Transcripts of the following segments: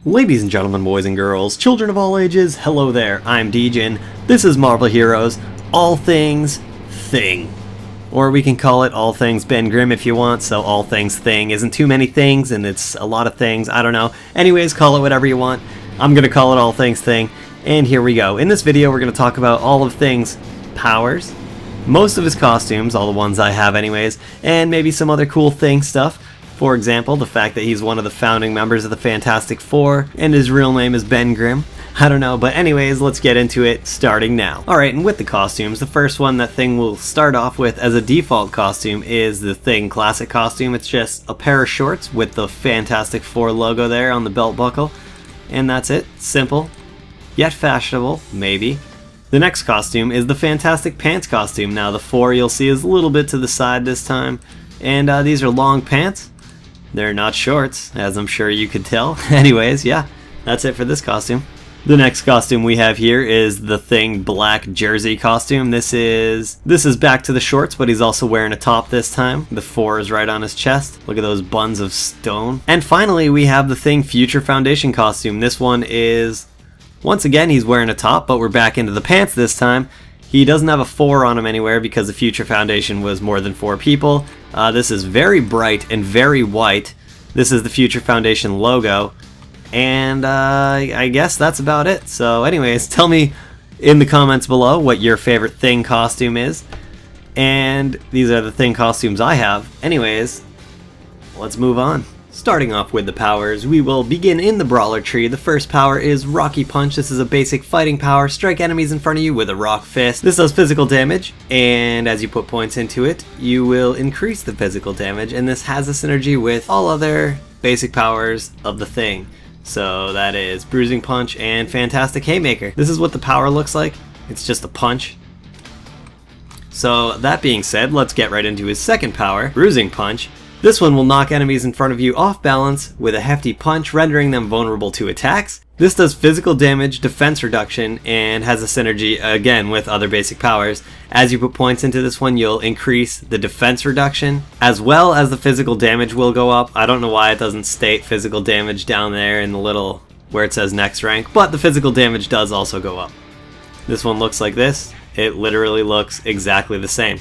Ladies and gentlemen, boys and girls, children of all ages, hello there, I'm Degen. This is Marvel Heroes, All Things Thing. Or we can call it All Things Ben Grimm if you want, so All Things Thing isn't too many things and it's a lot of things, I don't know. Anyways, call it whatever you want. I'm gonna call it All Things Thing, and here we go. In this video we're gonna talk about all of Thing's powers, most of his costumes, all the ones I have anyways, and maybe some other cool Thing stuff. For example, the fact that he's one of the founding members of the Fantastic Four, and his real name is Ben Grimm. I don't know, but anyways, let's get into it, starting now. Alright, and with the costumes, the first one that Thing will start off with as a default costume is the Thing Classic costume. It's just a pair of shorts with the Fantastic Four logo there on the belt buckle. And that's it. Simple, yet fashionable, maybe. The next costume is the Fantastic Pants costume. Now the four you'll see is a little bit to the side this time, and these are long pants. They're not shorts, as I'm sure you could tell. Anyways, yeah, that's it for this costume. The next costume we have here is the Thing black jersey costume. This is back to the shorts, but he's also wearing a top this time. The 4 is right on his chest. Look at those buns of stone. And finally, we have the Thing Future Foundation costume. This one is, once again, he's wearing a top, but we're back into the pants this time. He doesn't have a 4 on him anywhere because the Future Foundation was more than 4 people. This is very bright and very white. This is the Future Foundation logo. And I guess that's about it. So anyways, tell me in the comments below what your favorite Thing costume is. And these are the Thing costumes I have. Anyways, let's move on. Starting off with the powers, we will begin in the brawler tree. The first power is Rocky Punch. This is a basic fighting power. Strike enemies in front of you with a rock fist. This does physical damage, and as you put points into it, you will increase the physical damage, and this has a synergy with all other basic powers of the Thing. So that is Bruising Punch and Fantastic Haymaker. This is what the power looks like. It's just a punch. So that being said, let's get right into his second power, Bruising Punch. This one will knock enemies in front of you off balance with a hefty punch, rendering them vulnerable to attacks. This does physical damage, defense reduction, and has a synergy, again, with other basic powers. As you put points into this one, you'll increase the defense reduction, as well as the physical damage will go up. I don't know why it doesn't state physical damage down there in the little, where it says next rank, but the physical damage does also go up. This one looks like this. It literally looks exactly the same.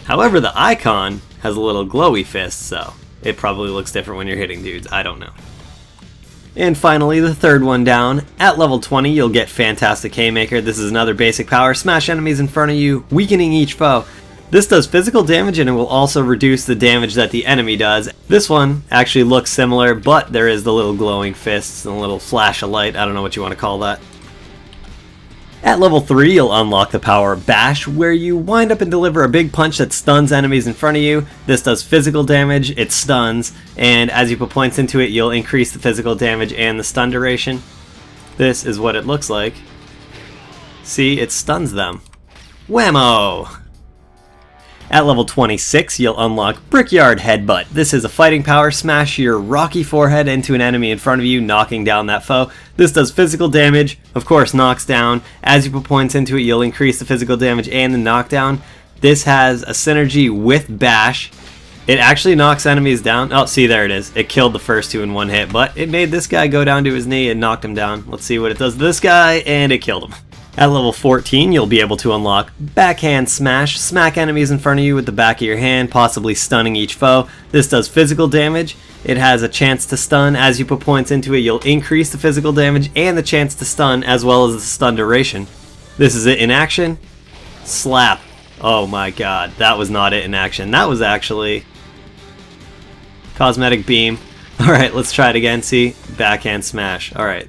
However, the icon has a little glowy fist, so it probably looks different when you're hitting dudes. I don't know. And finally, the third one down. At level 20, you'll get Fantastic Haymaker. This is another basic power. Smash enemies in front of you, weakening each foe. This does physical damage, and it will also reduce the damage that the enemy does. This one actually looks similar, but there is the little glowing fists and a little flash of light. I don't know what you want to call that. At level 3, you'll unlock the power Bash, where you wind up and deliver a big punch that stuns enemies in front of you. This does physical damage, it stuns, and as you put points into it, you'll increase the physical damage and the stun duration. This is what it looks like. See, it stuns them. Whammo! At level 26, you'll unlock Brickyard Head. This is a fighting power. Smash your rocky forehead into an enemy in front of you, knocking down that foe. This does physical damage, of course knocks down. As you put points into it, you'll increase the physical damage and the knockdown. This has a synergy with Bash. It actually knocks enemies down. Oh, see, there it is. It killed the first 2 in one hit, but it made this guy go down to his knee and knocked him down. Let's see what it does to this guy, and it killed him. At level 14, you'll be able to unlock Backhand Smash. Smack enemies in front of you with the back of your hand, possibly stunning each foe. This does physical damage. It has a chance to stun. As you put points into it, you'll increase the physical damage and the chance to stun, as well as the stun duration. This is it in action. Slap. Oh my god, that was not it in action. That was actually Cosmetic Beam. Alright, let's try it again. See? Backhand Smash. Alright.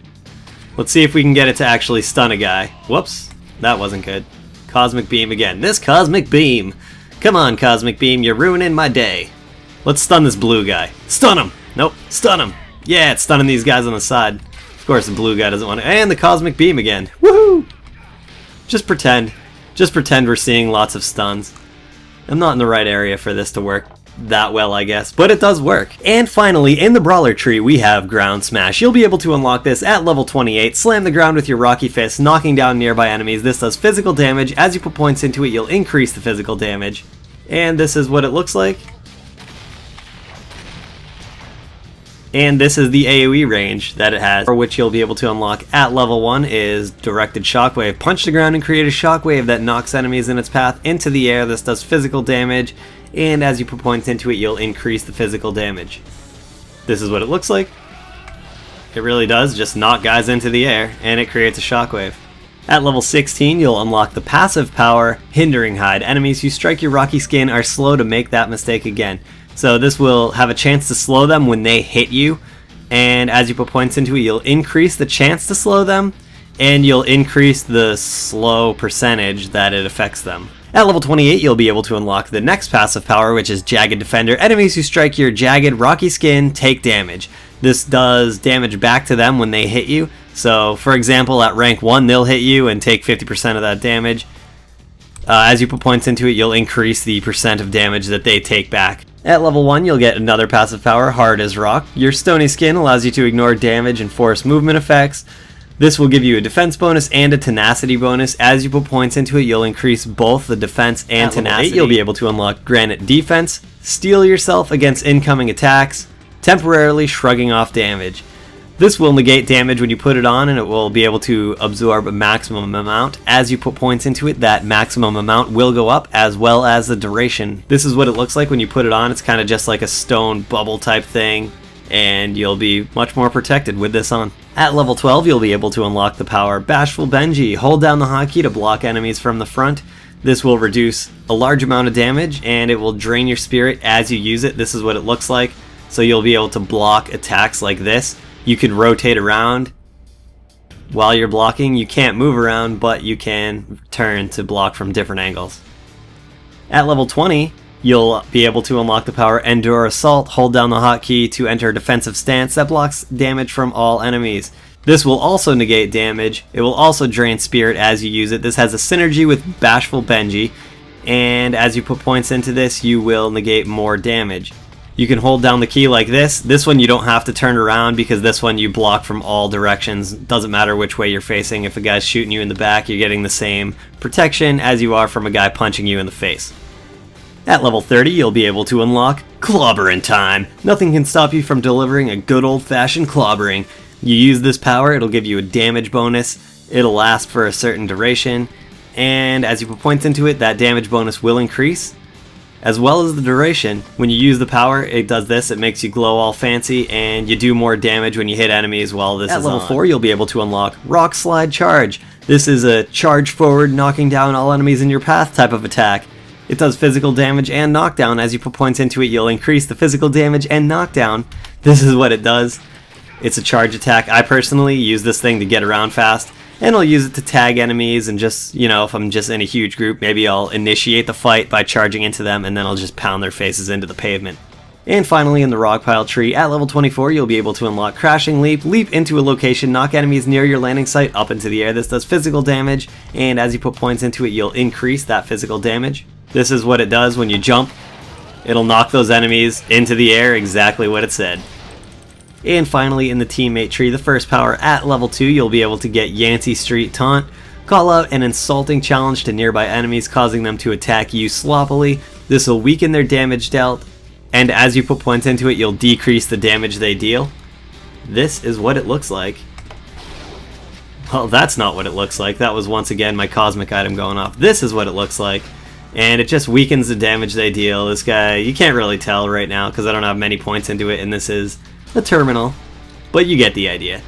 Let's see if we can get it to actually stun a guy. Whoops, that wasn't good. Cosmic Beam again. This Cosmic Beam! Come on, Cosmic Beam, you're ruining my day. Let's stun this blue guy. Stun him! Nope, stun him! Yeah, it's stunning these guys on the side. Of course, the blue guy doesn't want to. And the Cosmic Beam again. Woohoo! Just pretend. Just pretend we're seeing lots of stuns. I'm not in the right area for this to work that well, I guess, but it does work. And finally, in the brawler tree, we have Ground Smash. You'll be able to unlock this at level 28. Slam the ground with your rocky fist, knocking down nearby enemies. This does physical damage. As you put points into it, you'll increase the physical damage. And this is what it looks like. And this is the AoE range that it has, for which you'll be able to unlock at level 1 is Directed Shockwave. Punch the ground and create a shockwave that knocks enemies in its path into the air. This does physical damage, and as you put points into it, you'll increase the physical damage. This is what it looks like. It really does just knock guys into the air, and it creates a shockwave. At level 16, you'll unlock the passive power, Hindering Hide. Enemies who strike your rocky skin are slow to make that mistake again. So this will have a chance to slow them when they hit you, and as you put points into it, you'll increase the chance to slow them, and you'll increase the slow percentage that it affects them. At level 28, you'll be able to unlock the next passive power, which is Jagged Defender. Enemies who strike your jagged, rocky skin take damage. This does damage back to them when they hit you. So, for example, at rank 1, they'll hit you and take 50% of that damage. As you put points into it, you'll increase the percent of damage that they take back. At level 1, you'll get another passive power, Hard as Rock. Your stony skin allows you to ignore damage and force movement effects. This will give you a defense bonus and a tenacity bonus. As you put points into it, you'll increase both the defense and tenacity. At level 8, you'll be able to unlock Granite Defense, steel yourself against incoming attacks, temporarily shrugging off damage. This will negate damage when you put it on, and it will be able to absorb a maximum amount. As you put points into it, that maximum amount will go up, as well as the duration. This is what it looks like when you put it on. It's kind of just like a stone bubble type thing, and you'll be much more protected with this on. At level 12, you'll be able to unlock the power Bashful Benjy. Hold down the hotkey to block enemies from the front. This will reduce a large amount of damage, and it will drain your spirit as you use it. This is what it looks like. So you'll be able to block attacks like this. You can rotate around while you're blocking. You can't move around, but you can turn to block from different angles. At level 20, you'll be able to unlock the power Endure Assault. Hold down the hotkey to enter a defensive stance that blocks damage from all enemies. This will also negate damage. It will also drain spirit as you use it. This has a synergy with Bashful Benjy, and as you put points into this, you will negate more damage. You can hold down the key like this. This one you don't have to turn around, because this one you block from all directions. Doesn't matter which way you're facing. If a guy's shooting you in the back, you're getting the same protection as you are from a guy punching you in the face. At level 30, you'll be able to unlock Clobbering Time. Nothing can stop you from delivering a good old-fashioned clobbering. You use this power, it'll give you a damage bonus. It'll last for a certain duration, and as you put points into it, that damage bonus will increase, as well as the duration. When you use the power, it does this. It makes you glow all fancy, and you do more damage when you hit enemies while this is on. At level 4, you'll be able to unlock Rockslide Charge. This is a charge forward, knocking down all enemies in your path type of attack. It does physical damage and knockdown. As you put points into it, you'll increase the physical damage and knockdown. This is what it does. It's a charge attack. I personally use this thing to get around fast, and I'll use it to tag enemies, and just, you know, if I'm just in a huge group, maybe I'll initiate the fight by charging into them, and then I'll just pound their faces into the pavement. And finally, in the rock pile tree, at level 24, you'll be able to unlock Crashing Leap. Leap into a location, knock enemies near your landing site up into the air. This does physical damage, and as you put points into it, you'll increase that physical damage. This is what it does when you jump. It'll knock those enemies into the air, exactly what it said. And finally, in the teammate tree, the first power at level 2, you'll be able to get Yancey Street Taunt. Call out an insulting challenge to nearby enemies, causing them to attack you sloppily. This will weaken their damage dealt, and as you put points into it, you'll decrease the damage they deal. This is what it looks like. Well, that's not what it looks like. That was once again my cosmic item going off. This is what it looks like. And it just weakens the damage they deal. This guy, you can't really tell right now because I don't have many points into it, and this is a terminal, but you get the idea.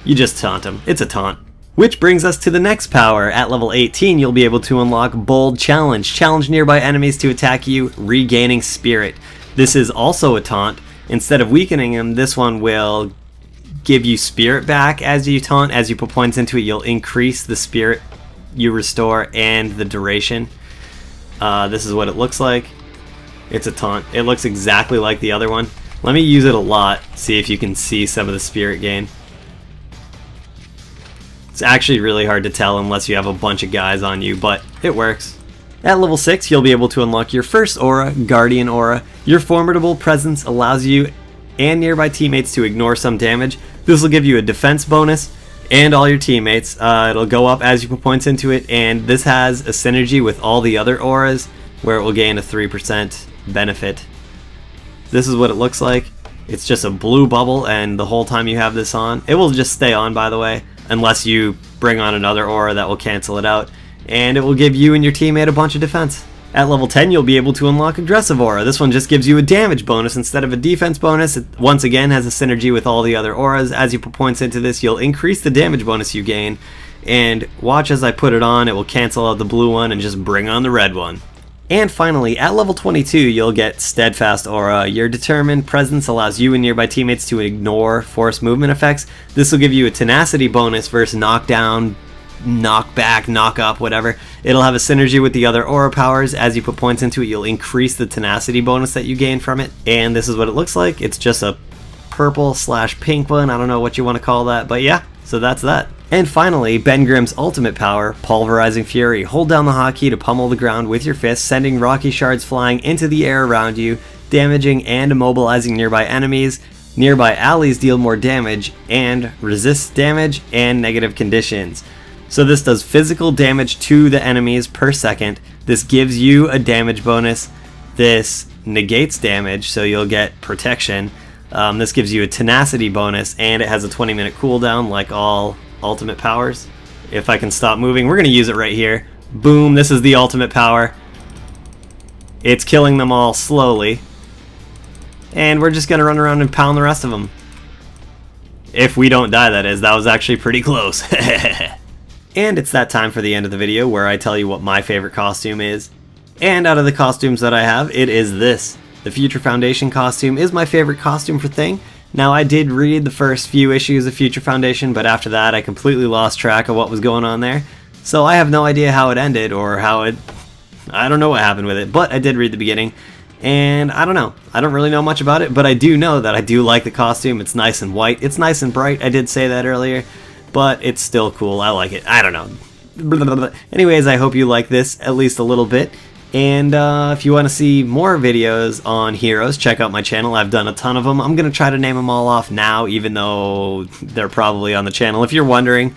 You just taunt him. It's a taunt. Which brings us to the next power. At level 18, you'll be able to unlock Bold Challenge. Challenge nearby enemies to attack you, regaining spirit. This is also a taunt. Instead of weakening him, this one will give you spirit back as you taunt. As you put points into it, you'll increase the spirit you restore and the duration. This is what it looks like. It's a taunt. It looks exactly like the other one. Let me use it a lot, see if you can see some of the spirit gain. It's actually really hard to tell unless you have a bunch of guys on you, but it works. At level 6, you'll be able to unlock your first aura, Guardian Aura. Your formidable presence allows you and nearby teammates to ignore some damage. This will give you a defense bonus and all your teammates. It'll go up as you put points into it, and this has a synergy with all the other auras where it will gain a 3% benefit. This is what it looks like. It's just a blue bubble, and the whole time you have this on, it will just stay on, by the way, unless you bring on another aura that will cancel it out, and it will give you and your teammate a bunch of defense. At level 10, you'll be able to unlock Aggressive Aura. This one just gives you a damage bonus instead of a defense bonus. It once again has a synergy with all the other auras. As you put points into this, you'll increase the damage bonus you gain, and watch as I put it on, it will cancel out the blue one and just bring on the red one. And finally, at level 22, you'll get Steadfast Aura. Your determined presence allows you and nearby teammates to ignore force movement effects. This will give you a tenacity bonus versus knockdown, knock back, knock up, whatever. It'll have a synergy with the other aura powers. As you put points into it, you'll increase the tenacity bonus that you gain from it. And this is what it looks like. It's just a purple/pink one. I don't know what you want to call that, but yeah, so that's that. And finally, Ben Grimm's ultimate power, Pulverizing Fury. Hold down the hotkey to pummel the ground with your fist, sending rocky shards flying into the air around you, damaging and immobilizing nearby enemies. Nearby allies deal more damage and resist damage and negative conditions. So this does physical damage to the enemies per second. This gives you a damage bonus. This negates damage, so you'll get protection. This gives you a tenacity bonus, and it has a 20-minute cooldown like all ultimate powers. If I can stop moving, we're going to use it right here. Boom, this is the ultimate power. It's killing them all slowly. And we're just going to run around and pound the rest of them. If we don't die, that is. That was actually pretty close. And it's that time for the end of the video where I tell you what my favorite costume is. And out of the costumes that I have, it is this. The Future Foundation costume is my favorite costume for Thing. Now, I did read the first few issues of Future Foundation, but after that I completely lost track of what was going on there. So I have no idea how it ended, or how it... I don't know what happened with it, but I did read the beginning. And I don't know. I don't really know much about it, but I do know that I do like the costume. It's nice and white. It's nice and bright. I did say that earlier, but it's still cool. I like it. I don't know. Anyways, I hope you like this at least a little bit. And if you want to see more videos on heroes, check out my channel. I've done a ton of them. I'm going to try to name them all off now, even though they're probably on the channel. If you're wondering,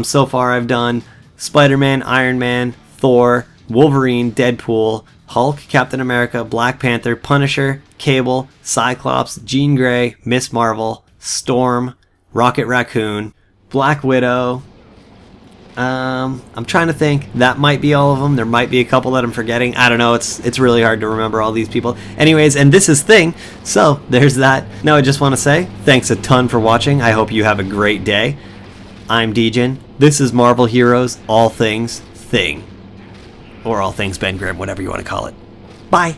so far I've done Spider-Man, Iron Man, Thor, Wolverine, Deadpool, Hulk, Captain America, Black Panther, Punisher, Cable, Cyclops, Jean Grey, Miss Marvel, Storm, Rocket Raccoon, Black Widow. I'm trying to think. That might be all of them. There might be a couple that I'm forgetting. I don't know. It's really hard to remember all these people. Anyways, and this is Thing. So there's that. Now I just want to say thanks a ton for watching. I hope you have a great day. I'm Degen. This is Marvel Heroes, All Things Thing. Or All Things Ben Grimm, whatever you want to call it. Bye.